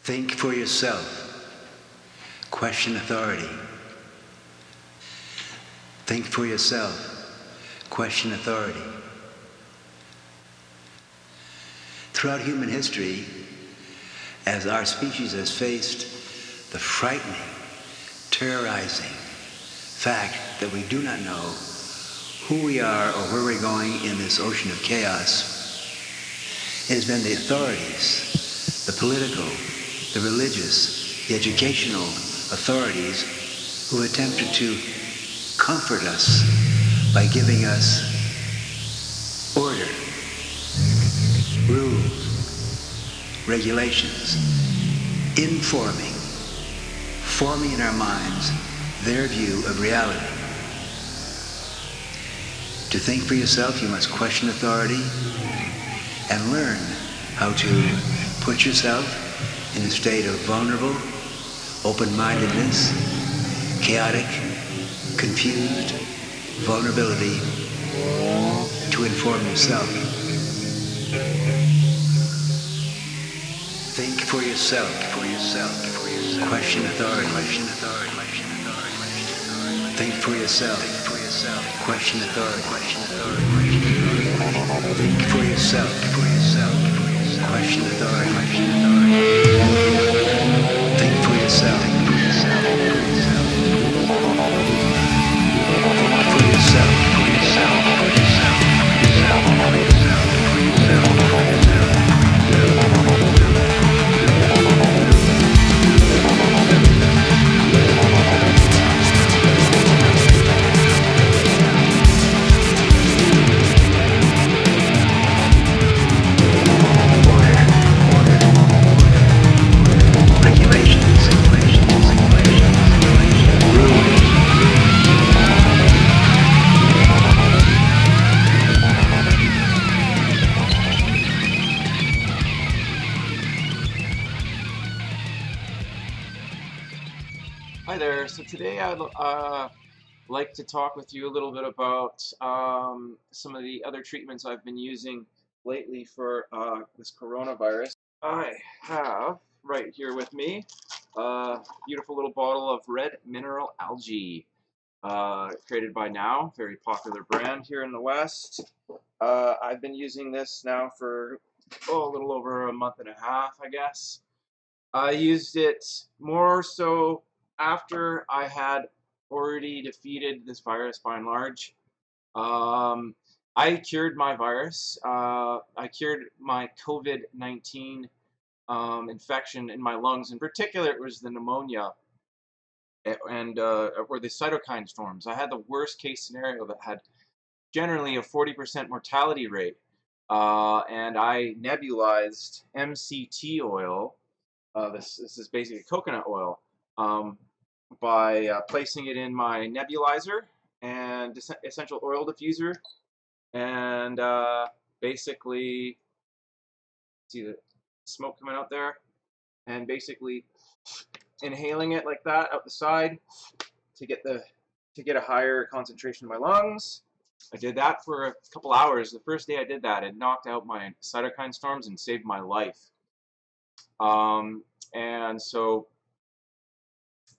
Think for yourself. Question authority. Think for yourself. Question authority. Throughout human history, as our species has faced the frightening, terrorizing fact that we do not know who we are or where we're going in this ocean of chaos, it has been the authorities, the political, the religious, the educational authorities who attempted to comfort us by giving us order, rules, regulations, forming in our minds their view of reality. To think for yourself, you must question authority and learn how to put yourself in a state of vulnerable, open-mindedness, chaotic, confused vulnerability to inform yourself. Think for yourself, question authority, think for yourself, question authority, think for yourself, question authority, think for yourself, Hi there. So today I'd like to talk with you a little bit about some of the other treatments I've been using lately for this coronavirus. I have right here with me a beautiful little bottle of red mineral algae created by Now, very popular brand here in the West. I've been using this now for a little over a month and a half, I guess. I used it more so after I had already defeated this virus by and large. I cured my virus. I cured my COVID-19 infection in my lungs. In particular, it was the pneumonia and or the cytokine storms. I had the worst case scenario that had generally a 40% mortality rate. And I nebulized MCT oil. This is basically coconut oil. By placing it in my nebulizer and essential oil diffuser, and basically, see the smoke coming out there, and basically inhaling it like that out the side to get a higher concentration in my lungs. I did that for a couple hours. The first day I did that, it knocked out my cytokine storms and saved my life. And so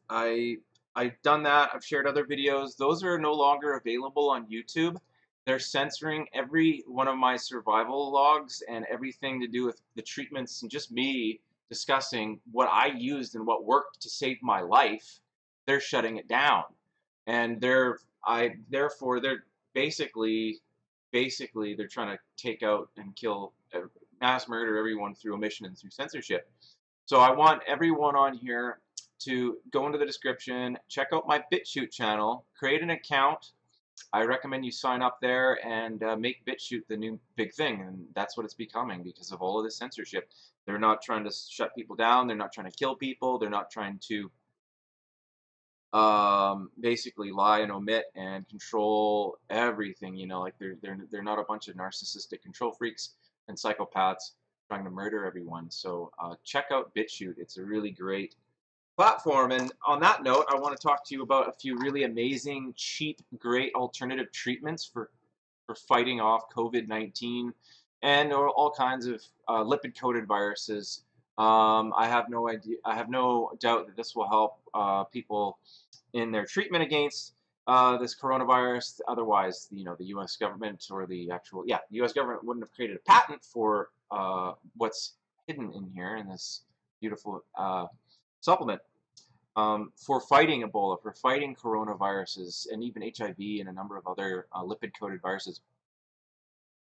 I've done that. I've shared other videos. Those are no longer available on YouTube. They're censoring every one of my survival logs and everything to do with the treatments and just me discussing what I used and what worked to save my life. They're shutting it down, and therefore they're basically they're trying to take out and kill, mass murder everyone through omission and through censorship. So I want everyone on here to go into the description, check out my BitChute channel, create an account. I recommend you sign up there and make BitChute the new big thing, and that's what it's becoming because of all of this censorship. They're not trying to shut people down, they're not trying to kill people, they're not trying to basically lie and omit and control everything, you know, like they're not a bunch of narcissistic control freaks and psychopaths trying to murder everyone. So check out BitChute. It's a really great platform. And on that note, I want to talk to you about a few really amazing, cheap, great alternative treatments for fighting off COVID-19 and all kinds of lipid-coated viruses I have no idea. I have no doubt that this will help people in their treatment against this coronavirus. Otherwise, the U.S. government or the U.S. government wouldn't have created a patent for what's hidden in here in this beautiful supplement for fighting Ebola, for fighting coronaviruses, and even HIV and a number of other lipid-coated viruses.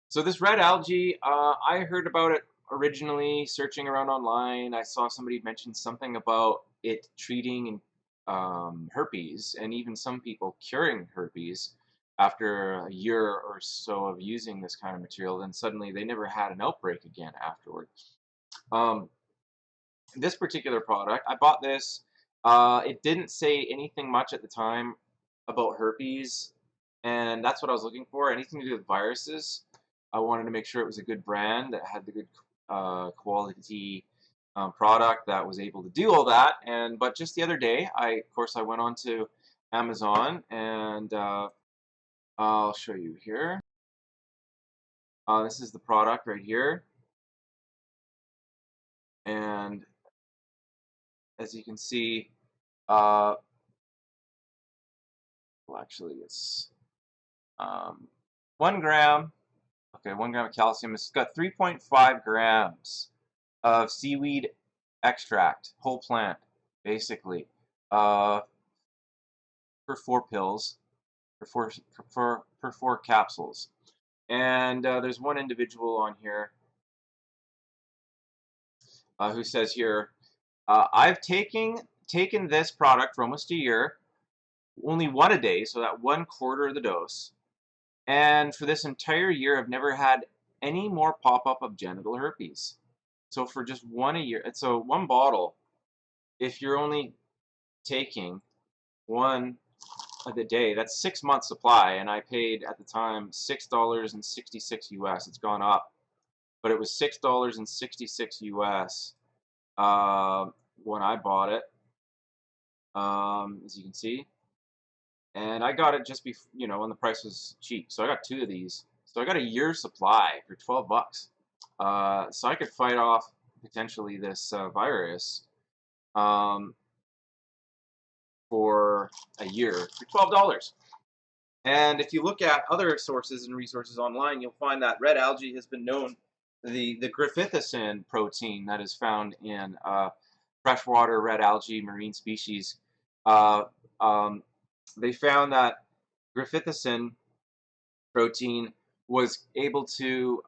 So this red algae, I heard about it originally searching around online. I saw somebody mention something about it treating herpes, and even some people curing herpes after a year or so of using this kind of material. Then suddenly they never had an outbreak again afterward. This particular product, I bought this. It didn't say anything much at the time about herpes, and that's what I was looking for. Anything to do with viruses. I wanted to make sure it was a good brand that had the good quality product that was able to do all that. But just the other day, of course I went on to Amazon, and I'll show you here. This is the product right here, and as you can see, well, actually it's 1 gram. Okay, 1 gram of calcium. It's got 3.5 grams of seaweed extract, whole plant, basically, for 4 pills, for 4 capsules. And there's one individual on here who says here, I've taken this product for almost a year, only 1 a day, so that 1/4 of the dose. And for this entire year, I've never had any more pop-up of genital herpes. So for just 1 a year, so 1 bottle, if you're only taking 1 of the day, that's 6 months supply, and I paid at the time $6.66 US. It's gone up, but it was $6.66 US when I bought it, as you can see. And I got it just before, when the price was cheap. So I got 2 of these. So I got a year's supply for 12 bucks. So I could fight off potentially this virus for a year for $12. And if you look at other sources and resources online, you'll find that red algae has been known, the graphiticin protein that is found in freshwater red algae marine species. They found that graphiticin protein was able to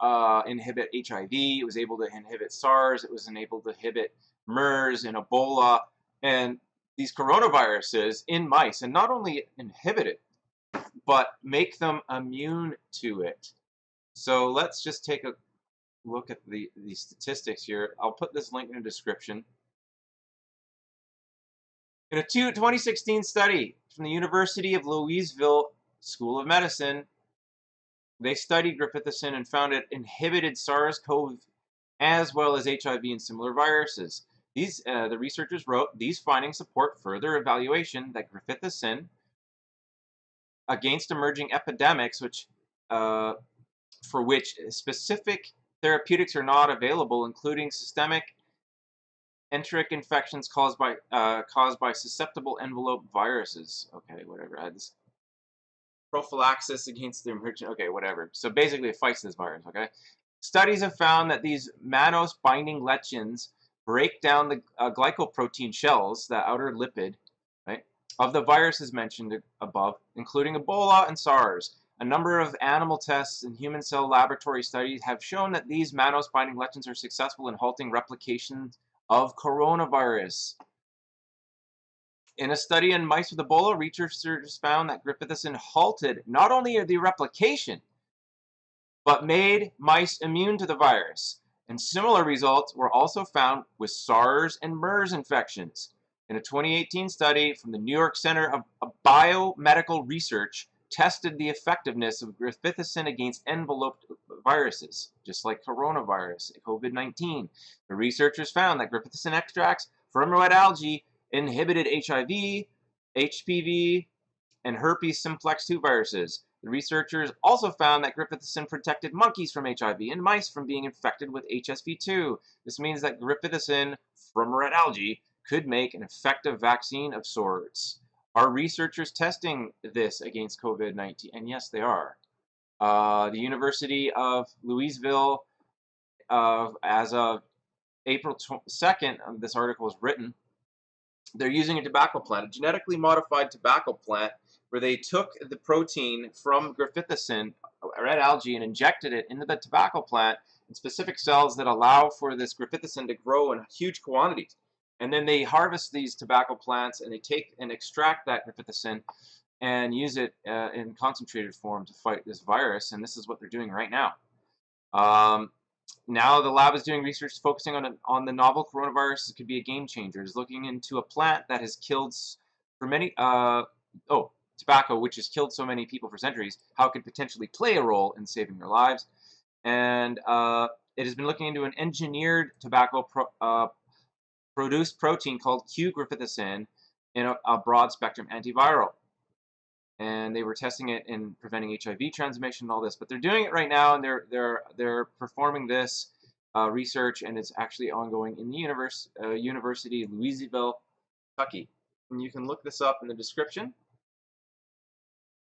inhibit HIV, it was able to inhibit SARS, it was able to inhibit MERS and Ebola, and these coronaviruses in mice, and not only inhibit it, but make them immune to it. So let's just take a look at the statistics here. I'll put this link in the description. In a 2016 study from the University of Louisville School of Medicine, they studied graphiticin and found it inhibited SARS-CoV as well as HIV and similar viruses. The researchers wrote, these findings support further evaluation that graphiticin against emerging epidemics, for which specific therapeutics are not available, including systemic enteric infections caused by susceptible envelope viruses. Okay, whatever. I had this prophylaxis against the emergent. Okay, whatever. So basically, it fights this virus. Okay. Studies have found that these mannose-binding lectins break down the glycoprotein shells, the outer lipid, right, of the viruses mentioned above, including Ebola and SARS. A number of animal tests and human cell laboratory studies have shown that these mannose-binding lectins are successful in halting replication of coronavirus. In a study in mice with Ebola, researchers found that graphiticin halted not only the replication, but made mice immune to the virus. And similar results were also found with SARS and MERS infections. In a 2018 study from the New York Center of Biomedical Research, tested the effectiveness of graphiticin against enveloped viruses, just like coronavirus, COVID-19. The researchers found that graphiticin extracts from red algae inhibited HIV, HPV, and herpes simplex 2 viruses. The researchers also found that grifithecin protected monkeys from HIV and mice from being infected with HSV2. This means that grifithecin from red algae could make an effective vaccine of sorts. Are researchers testing this against COVID-19? And yes, they are. The University of Louisville, as of April 2nd, this article was written, they're using a tobacco plant, a genetically modified tobacco plant, where they took the protein from grifithecin, red algae, and injected it into the tobacco plant in specific cells that allow for this grifithecin to grow in huge quantities. And then they harvest these tobacco plants and they take and extract that grifithecin and use it in concentrated form to fight this virus. And this is what they're doing right now. Now the lab is doing research focusing on the novel coronavirus. It could be a game changer. It's looking into a plant that has killed for many tobacco, which has killed so many people for centuries. How it could potentially play a role in saving their lives, and it has been looking into an engineered tobacco produced protein called Q-grifithecin in a broad spectrum antiviral. And they were testing it in preventing HIV transmission and all this, but they're doing it right now, and they're performing this research, and it's actually ongoing in the University of Louisville, Kentucky. And you can look this up in the description.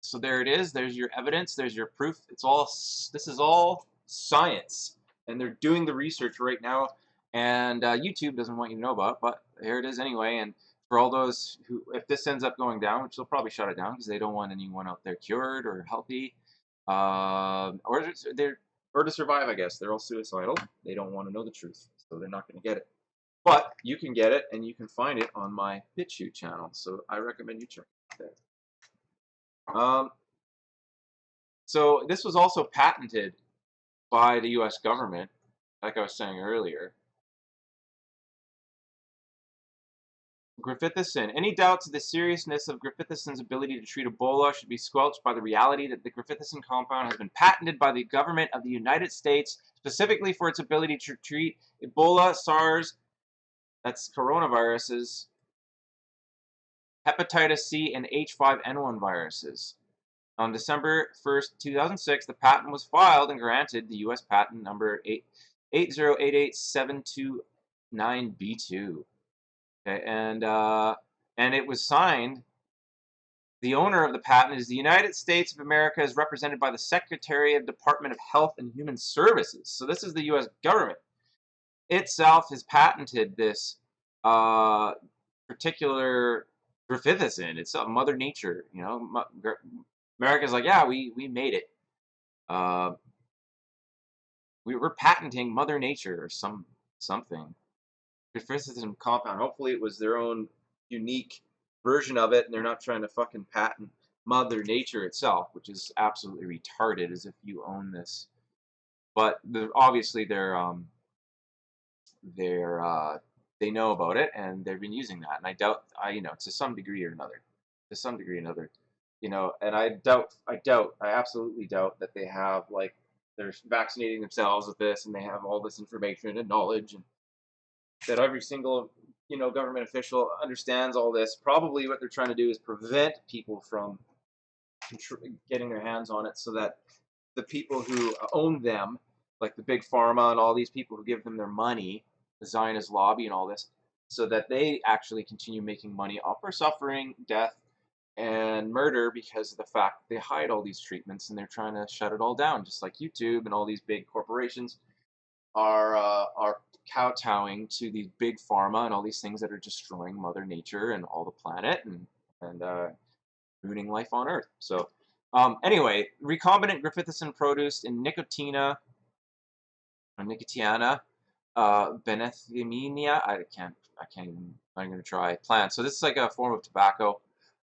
So there it is. There's your evidence. There's your proof. This is all science, and they're doing the research right now. And YouTube doesn't want you to know about it, but here it is anyway. And for all those who, if this ends up going down, which they'll probably shut it down because they don't want anyone out there cured or healthy, or to survive, I guess. They're all suicidal. They don't want to know the truth, so they're not going to get it. But you can get it, and you can find it on my BitChute channel. So I recommend you check it out. So this was also patented by the U.S. government, like I was saying earlier. Grifithecin. Any doubts of the seriousness of grifithececin's ability to treat Ebola should be squelched by the reality that the grifithecin compound has been patented by the government of the United States specifically for its ability to treat Ebola, SARS, that's coronaviruses, hepatitis-C, and H5N1 viruses. On December 1st, 2006, the patent was filed and granted the U.S. patent number 8088729B2. Okay, and it was signed. The owner of the patent is the United States of America, as represented by the Secretary of Department of Health and Human Services. So this is the U.S. government itself has patented this particular grifithecin. It's Mother Nature, you know. America's like, yeah, we made it. We're patenting Mother Nature or something. Grifithecin compound. Hopefully it was their own unique version of it, and they're not trying to fucking patent Mother Nature itself, which is absolutely retarded, as if you own this. But obviously they know about it, and they've been using that. And I doubt, to some degree or another, and I absolutely doubt that they have, like, they're vaccinating themselves with this, and they have all this information and knowledge, and that every single, government official understands all this. Probably what they're trying to do is prevent people from getting their hands on it, so that the people who own them, like the big pharma and all these people who give them their money, the Zionist lobby and all this, so that they actually continue making money off our suffering, death, and murder, because of the fact that they hide all these treatments, and they're trying to shut it all down, just like YouTube and all these big corporations are kowtowing to these big pharma and all these things that are destroying Mother Nature and all the planet and ruining life on Earth. So anyway, recombinant grifithecin produced in Nicotiana benethymina. I can't even. I'm going to try plant. So this is like a form of tobacco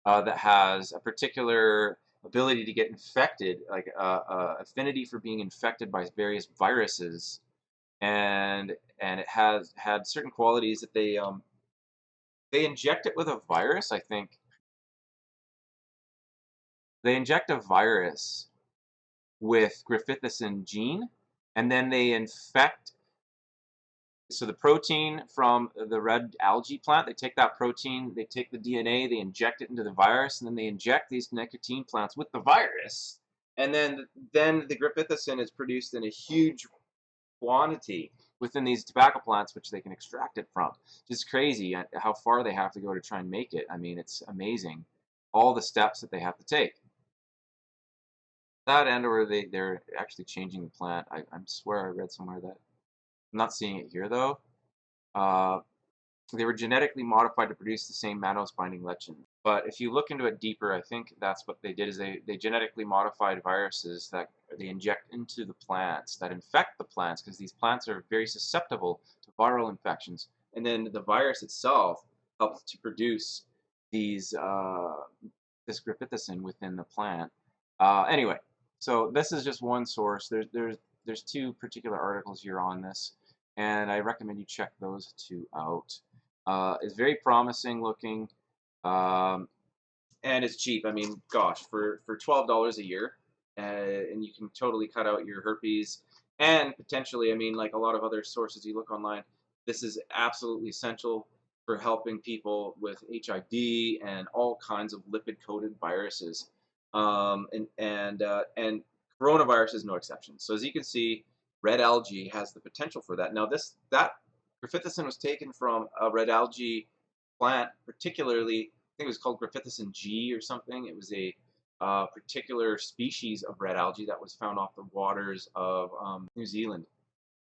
that has a particular ability to get infected, like affinity for being infected by various viruses, and it has had certain qualities that they inject it with a virus. I think they inject a virus with grifithecin gene, and then they infect. So the protein from the red algae plant, they take that protein, they take the DNA, they inject it into the virus, and then they inject these nicotine plants with the virus, And then the grapithicin is produced in a huge quantity within these tobacco plants, which they can extract it from. Just crazy how far they have to go to try and make it. I mean, it's amazing all the steps that they have to take. That and or they're actually changing the plant. I swear I read somewhere that I'm not seeing it here though. Uh, they were genetically modified to produce the same mannose-binding lectin. But if you look into it deeper, I think that's what they did is they genetically modified viruses that they inject into the plants that infect the plants because these plants are very susceptible to viral infections. And then the virus itself helps to produce these this grapithicin within the plant. Anyway, so this is just one source. There's two particular articles here on this, and I recommend you check those two out. It's very promising looking, and it's cheap. I mean, gosh, for $12 a year, and you can totally cut out your herpes, and potentially, I mean, like a lot of other sources you look online, this is absolutely essential for helping people with HIV and all kinds of lipid-coated viruses, and coronavirus is no exception. So as you can see, red algae has the potential for that. Now that grapithicin was taken from a red algae plant, particularly, I think it was called grapithicin G or something. It was a particular species of red algae that was found off the waters of New Zealand,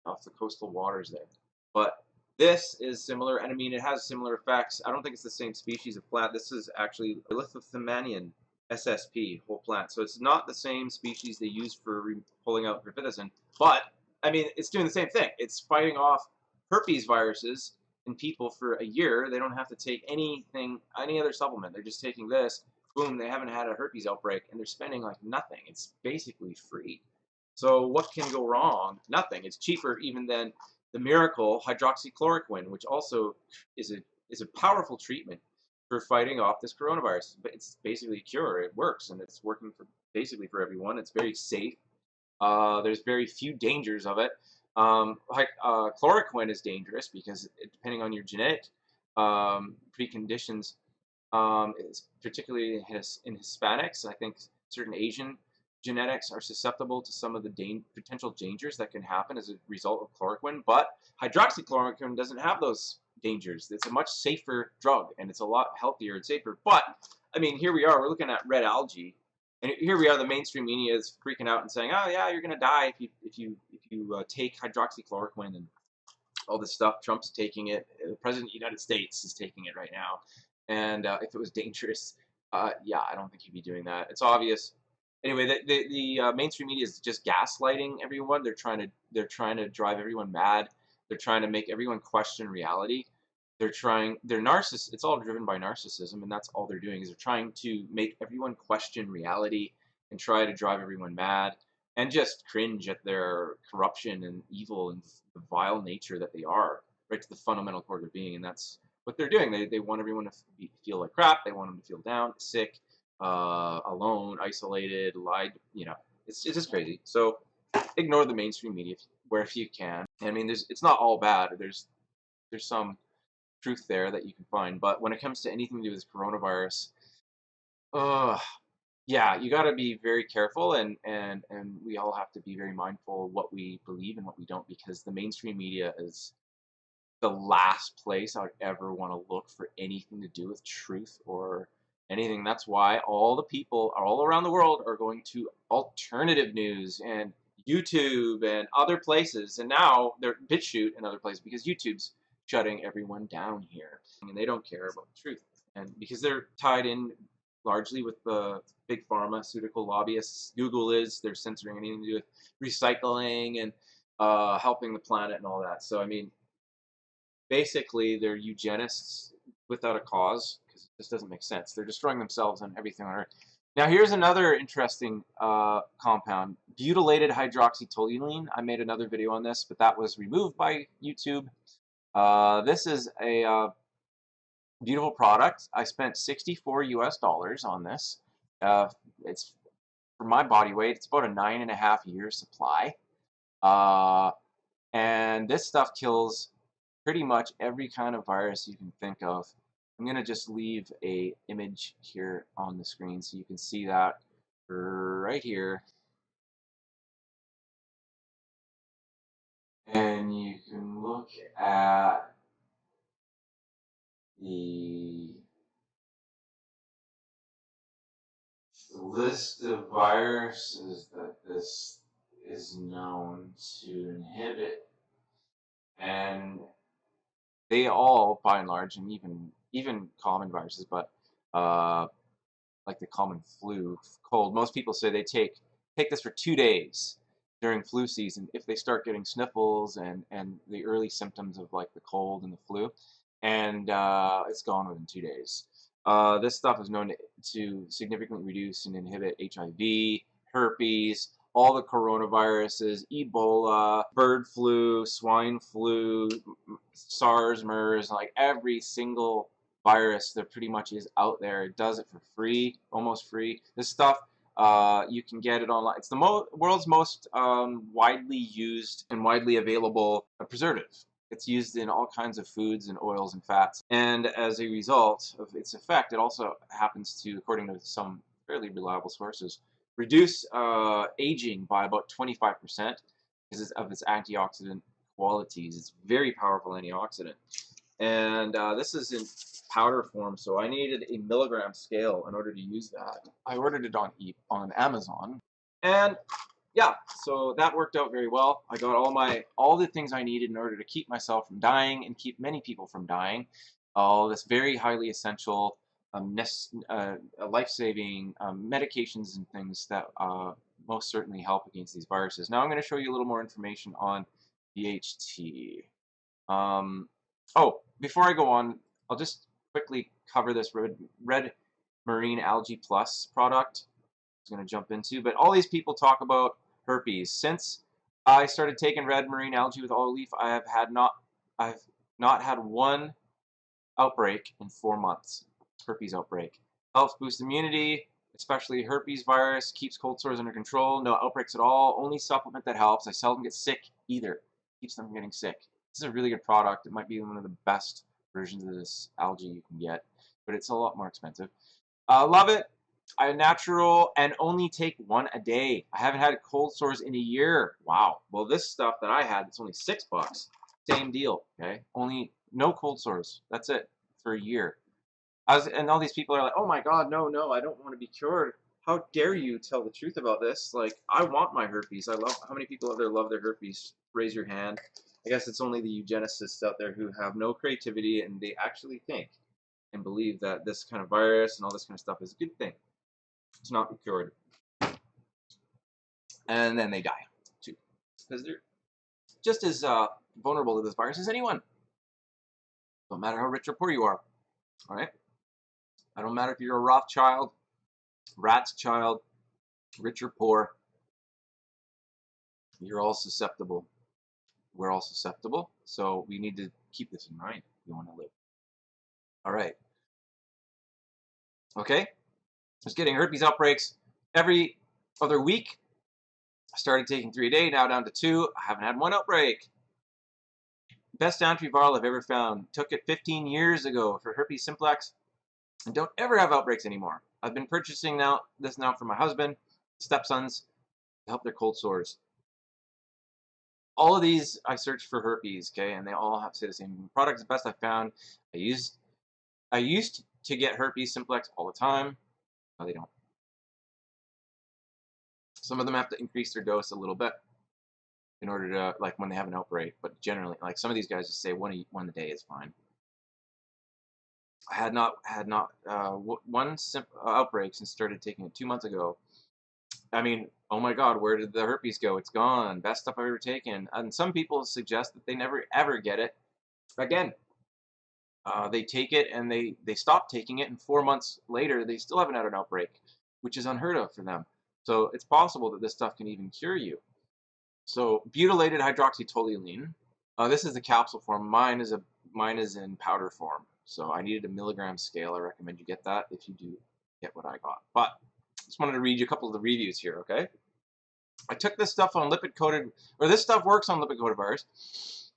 off the coastal waters there. But this is similar, and I mean, it has similar effects. I don't think it's the same species of plant. This is actually Lithothamanian SSP, whole plant. So it's not the same species they use for pulling out grapithicin, but I mean, it's doing the same thing. It's fighting off herpes viruses in people for a year. They don't have to take anything, any other supplement. They're just taking this. Boom, they haven't had a herpes outbreak, and they're spending like nothing. It's basically free. So what can go wrong? Nothing. It's cheaper even than the miracle hydroxychloroquine, which also is a powerful treatment for fighting off this coronavirus. But it's basically a cure. It works, and it's working for basically for everyone. It's very safe. There's very few dangers of it. Chloroquine is dangerous because depending on your genetic preconditions, particularly in Hispanics, I think certain Asian genetics are susceptible to some of the potential dangers that can happen as a result of chloroquine. But hydroxychloroquine doesn't have those dangers. It's a much safer drug, and it's a lot healthier and safer. But I mean, here we are. We're looking at red algae, and here we are. The mainstream media is freaking out and saying, "Oh yeah, you're gonna die if you take hydroxychloroquine and all this stuff." Trump's taking it. The president of the United States is taking it right now. And if it was dangerous, yeah, I don't think he'd be doing that. It's obvious. Anyway, the mainstream media is just gaslighting everyone. They're trying to drive everyone mad. They're trying to make everyone question reality. They're narcissists. It's all driven by narcissism, and that's all they're doing is they're trying to make everyone question reality and try to drive everyone mad and just cringe at their corruption and evil and the vile nature that they are, right to the fundamental core of their being, and that's what they're doing. They want everyone to feel like crap. They want them to feel down, sick, alone, isolated, lied. It's just crazy. So ignore the mainstream media if you can. I mean, it's not all bad. There's some truth there that you can find. But when it comes to anything to do with this coronavirus, yeah, you got to be very careful, and we all have to be very mindful of what we believe and what we don't, because the mainstream media is the last place I would ever want to look for anything to do with truth or anything. That's why all the people all around the world are going to alternative news and YouTube and other places, and now they're BitChute and other places because YouTube's shutting everyone down here, and they don't care about the truth, and because they're tied in largely with the big pharmaceutical lobbyists. They're censoring anything to do with recycling and helping the planet and all that. So I mean, basically they're eugenists without a cause, because it just doesn't make sense. They're destroying themselves and everything on Earth. Now here's another interesting compound, butylated hydroxytoluene. I made another video on this, but that was removed by YouTube. This is a beautiful product. I spent $64 US on this. It's for my body weight. It's about a 9.5-year supply. And this stuff kills pretty much every kind of virus you can think of. I'm going to just leave a image here on the screen so you can see that right here. And you can look at the list of viruses that this is known to inhibit, and they all, by and large, and even common viruses, but like the common flu, cold, most people say they take this for 2 days during flu season if they start getting sniffles and the early symptoms of like the cold and the flu, and it's gone within 2 days. This stuff is known to significantly reduce and inhibit HIV, herpes, all the coronaviruses, Ebola, bird flu, swine flu, SARS, MERS, like every single virus that pretty much is out there. It does it for free, almost free. This stuff, you can get it online. It's the world's most widely used and widely available preservative. It's used in all kinds of foods and oils and fats. And as a result of its effect, it also happens to, according to some fairly reliable sources, reduce aging by about 25% because of its antioxidant qualities. It's very powerful antioxidant. And this is in powder form, so I needed a milligram scale in order to use that. I ordered it on Amazon, and yeah, so that worked out very well. I got all the things I needed in order to keep myself from dying and keep many people from dying. All this very highly essential, life-saving medications and things that most certainly help against these viruses. Now I'm going to show you a little more information on BHT. Oh, before I go on, I'll just quickly cover this red marine algae plus product I was going to jump into. But all these people talk about herpes. Since I started taking red marine algae with olive leaf, I've not had one outbreak in 4 months. Herpes outbreak. Helps boost immunity, especially herpes virus, keeps cold sores under control, no outbreaks at all, only supplement that helps. I seldom get sick either. Keeps them from getting sick. This is a really good product. It might be one of the best versions of this algae you can get, but it's a lot more expensive. Love it. I natural and only take one a day. I haven't had cold sores in a year. Wow. Well, this stuff that I had, it's only $6. Same deal. Okay. Only no cold sores. That's it for a year. And all these people are like, oh my God, no, no, I don't want to be cured. How dare you tell the truth about this? Like, I want my herpes. How many people out there love their herpes? Raise your hand. I guess it's only the eugenicists out there who have no creativity and they actually think and believe that this kind of virus and all this kind of stuff is a good thing. It's not cured. And then they die, too. Because they're just as vulnerable to this virus as anyone. No matter how rich or poor you are. All right? I don't matter if you're a Rothschild, Rat's child, rich or poor. You're all susceptible. We're all susceptible. So we need to keep this in mind if we want to live. All right. Okay? Just getting herpes outbreaks every other week. I started taking 3 a day, now down to 2. I haven't had one outbreak. Best antiviral I've ever found. Took it 15 years ago for herpes simplex. And don't ever have outbreaks anymore. I've been purchasing this now for my husband, stepsons, to help their cold sores. All of these I searched for herpes, okay, and they all have to say the same product is the best I found. I used to get herpes simplex all the time. No, they don't. Some of them have to increase their dose a little bit in order to, like, when they have an outbreak. But generally, like some of these guys just say one a day is fine. I had not one outbreak since started taking it 2 months ago. I mean, oh my God, where did the herpes go? It's gone. Best stuff I've ever taken. And some people suggest that they never ever get it again. They take it and they stop taking it, and 4 months later they still haven't had an outbreak, which is unheard of for them. So it's possible that this stuff can even cure you. So butylated hydroxytoluene. This is the capsule form. Mine is in powder form. So I needed a milligram scale. I recommend you get that if you do get what I got. But I just wanted to read you a couple of the reviews here, okay? I took this stuff on this stuff works on lipid-coated virus.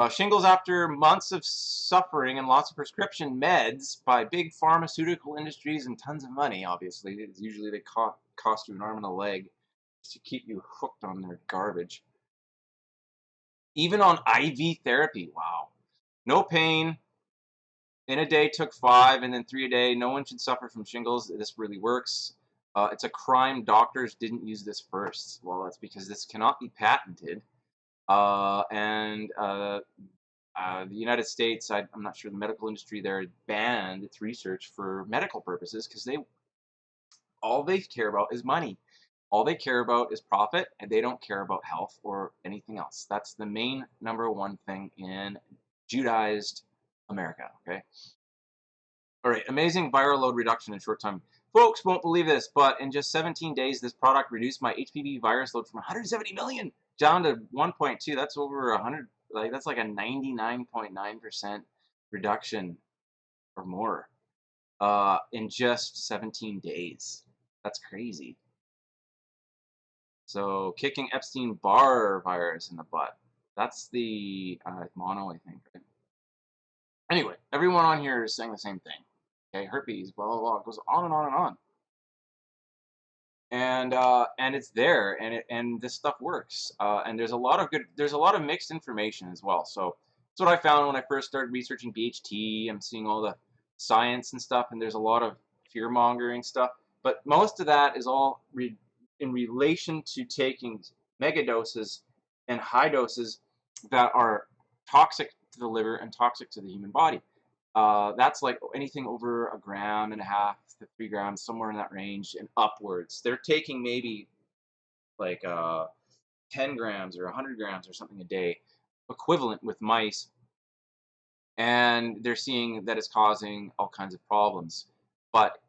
Shingles after months of suffering and lots of prescription meds by big pharmaceutical industries and tons of money, obviously. It's usually they cost you an arm and a leg to keep you hooked on their garbage. even on IV therapy. Wow. No pain. In a day took 5, and then 3 a day. No one should suffer from shingles. This really works. It's a crime doctors didn't use this first. Well, that's because this cannot be patented. And the United States, I'm not sure the medical industry there banned its research for medical purposes because all they care about is money. All they care about is profit, and they don't care about health or anything else. That's the main #1 thing in Judaized America. Okay. All right. Amazing viral load reduction in short time. Folks won't believe this, but in just 17 days, this product reduced my HPV virus load from 170 million down to 1.2. That's over 100. Like that's like a 99.9% reduction or more in just 17 days. That's crazy. So kicking Epstein-Barr virus in the butt. That's the mono, I think. Right? Anyway, everyone on here is saying the same thing. Okay, herpes, blah blah blah. It goes on and on and on. And it's there, and this stuff works. And there's a lot of mixed information as well. So that's what I found when I first started researching BHT. I'm seeing all the science and stuff, and there's a lot of fear mongering stuff. But most of that is all in relation to taking mega doses and high doses that are toxic to the liver and toxic to the human body. That's like anything over 1.5 grams to 3 grams, somewhere in that range and upwards. They're taking maybe like 10 grams or 100 grams or something a day, equivalent with mice, and they're seeing that it's causing all kinds of problems. But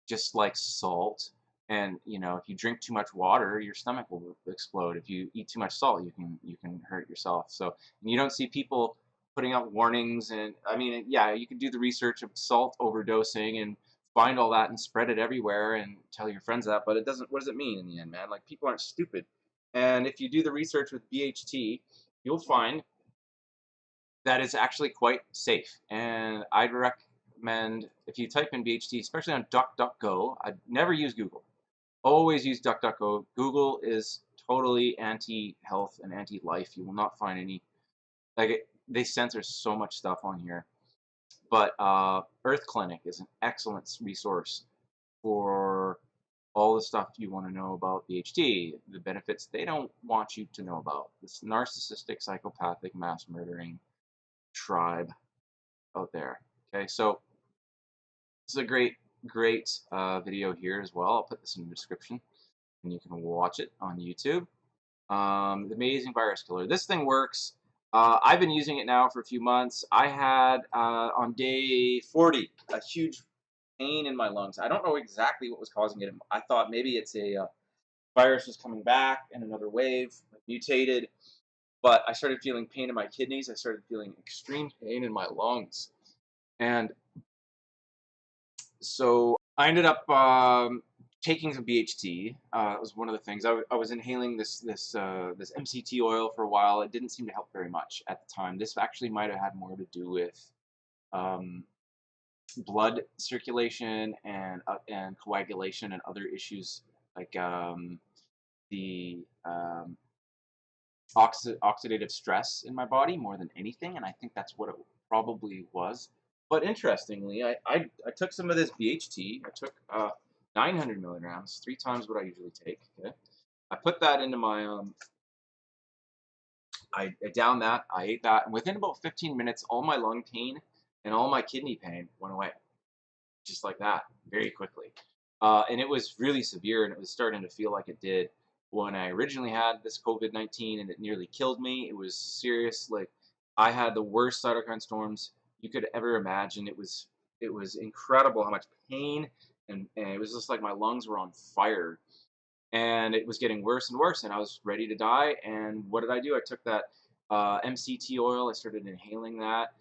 just like salt, and if you drink too much water, your stomach will explode. If you eat too much salt, you can hurt yourself. So and you don't see people putting out warnings, and I mean, yeah, you can do the research of salt overdosing and find all that and spread it everywhere and tell your friends that, but it doesn't. What does it mean in the end, man? Like, people aren't stupid. And if you do the research with BHT, you'll find that is actually quite safe. And I'd recommend, if you type in BHT, especially on DuckDuckGo, I'd never use Google. Always use DuckDuckGo. Google is totally anti-health and anti-life. You will not find any, they censor so much stuff on here. But Earth Clinic is an excellent resource for all the stuff you want to know about BHT, the benefits they don't want you to know about. This narcissistic, psychopathic, mass murdering tribe out there. Okay, so this is a great video here as well. I'll put this in the description, and you can watch it on YouTube. The amazing virus killer. This thing works. I've been using it now for a few months. I had on day 40 a huge pain in my lungs. I don't know exactly what was causing it. I thought maybe it's a virus was coming back and another wave mutated. But I started feeling pain in my kidneys. I started feeling extreme pain in my lungs. And so I ended up taking some BHT. It was one of the things. I was inhaling this MCT oil for a while. It didn't seem to help very much at the time. This actually might have had more to do with blood circulation and coagulation and other issues like the oxidative stress in my body more than anything, and I think that's what it probably was. But interestingly, I took some of this BHT. I took 900 milligrams, 3 times what I usually take. Okay, I put that into my I downed that, I ate that, and within about 15 minutes, all my lung pain and all my kidney pain went away, just like that, very quickly. And it was really severe, and it was starting to feel like it did when I originally had this COVID-19, and it nearly killed me. It was serious. Like, I had the worst cytokine storms you could ever imagine. It was incredible how much pain, and it was just like my lungs were on fire, and it was getting worse and worse, and I was ready to die. And what did I do? I took that MCT oil. I started inhaling that,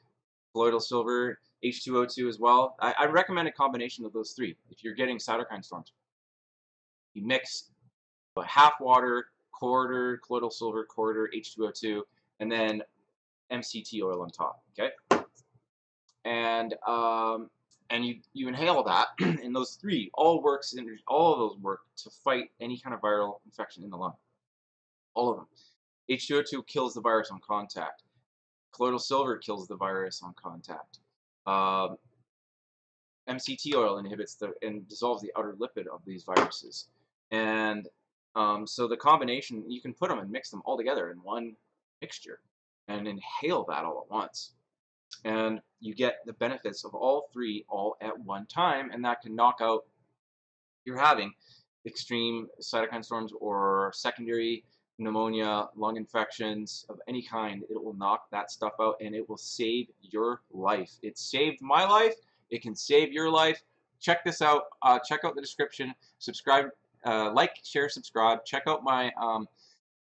colloidal silver, H2O2 as well. I recommend a combination of those 3 if you're getting cytokine storms. You mix half water, quarter colloidal silver, quarter H2O2, and then MCT oil on top. Okay, and you inhale that, and those 3 all works. All of those work to fight any kind of viral infection in the lung. All of them. H2O2 kills the virus on contact. Colloidal silver kills the virus on contact. Um, MCT oil inhibits and dissolves the outer lipid of these viruses. And so the combination, you can put them and mix them all together in one mixture and inhale that all at once. And you get the benefits of all three all at one time, and that can knock out, you're having extreme cytokine storms or secondary pneumonia, lung infections of any kind. It will knock that stuff out and it will save your life. It saved my life. It can save your life. Check this out. Check out the description. Subscribe, like, share, subscribe. Check out my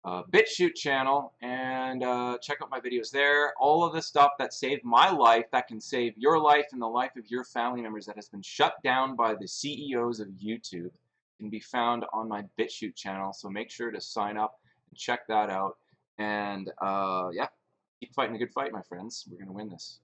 BitChute channel and check out my videos there. All of the stuff that saved my life, that can save your life and the life of your family members, that has been shut down by the CEOs of YouTube, can be found on my BitChute channel. So make sure to sign up and check that out. And yeah, keep fighting a good fight, my friends. We're going to win this.